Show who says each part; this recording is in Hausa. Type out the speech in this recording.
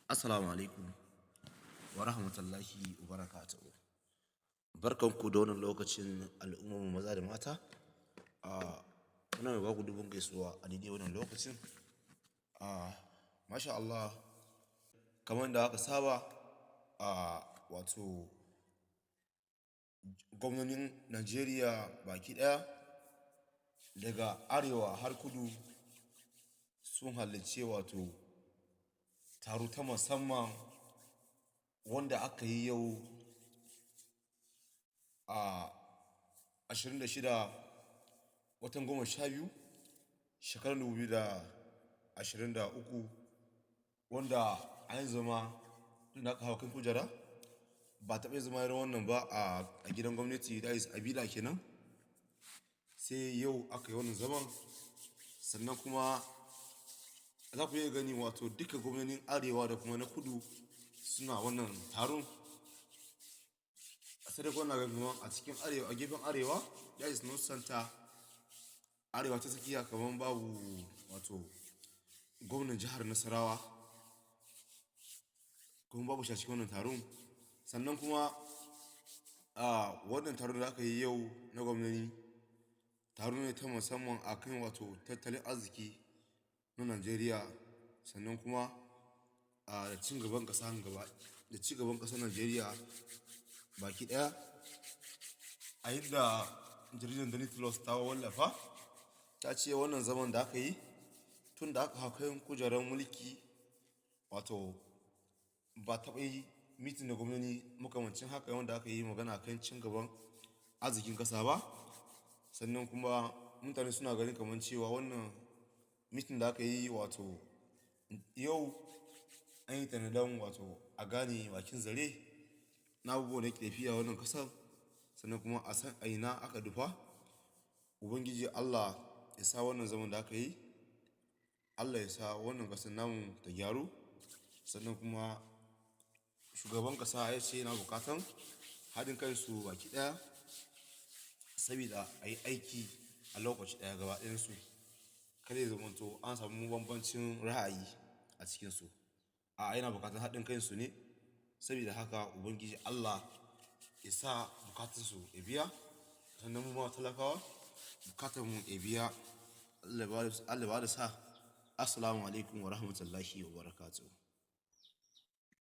Speaker 1: Assalamu alaikum wa rahmatullahi wa barakatuhu. Barkanku da wannan lokacin al'ummarmu maza da mata. Muna mai baku dubun gaisuwa a daidai wannan lokacin. Masha Allah, kamar da aka saba, wato gwamnonin Najeriya baki ɗaya daga arewa har kudu sun halarci wato taro ta musamman wanda aka yi yau a 26 watan 12 shekarar 2023, wanda an yi zama tun da aka hau kan kujera ba taɓa zama irin wannan ba a gidan gwamnati, da is abila kenan. Sai yau aka yi wannan zaman, sannan kuma za ku iya gani wato duka gwamnonin arewa da kuma na kudu suna wannan taron. Sai dai kuna ganin kuma a cikin arewa, a gefen arewa, that is north center, arewa ta tsakiya, kamar babu wato gwamnan jihar Nasarawa, kuma babu shi a cikin wannan taron. Sannan kuma wannan taron da aka yi yau na gwamnoni, taro ne ta musamman a kan wato tattalin arziki na Najeriya, sannan kuma da ci gaban ƙasa gaba, da ci gaban ƙasar Najeriya baki ɗaya. A yadda jaridar Daily Trust ta wallafa, ta ce wannan zaman da aka yi tun da aka hau kan kujerar mulki, wato ba taɓa yi mitin da gwamnoni makamancin haka wanda aka yi magana kan cin gaban arzikin ƙasa ba. Sannan kuma mutane suna ganin kamar cewa wannan mitin da aka yi wato yau an yi ta ne don wato a gane bakin zare na abubuwan da ke tafiya wannan ƙasar, sannan kuma a san a ina aka dufa. Ubangiji Allah ya sa wannan zaman da aka yi, Allah ya sa wannan ƙasar namu ta gyaru. Sannan kuma shugaban ƙasa ya ce yana buƙatan haɗin kansu baki ɗaya, saboda a yi aiki a lokaci ɗaya gaba ɗayansu. Kada ya zamanto an samu bambancin ra'ayi a cikinsu. Yana buƙatar haɗin kansu ne, saboda haka Ubangiji Allah ya sa bukatunsu ya biya. Sannan mu ma talakawa bukatanmu ya biya. Allah ya ba da sa'a. Assalamu alaikum wa rahmatullahi wa barakatuhu.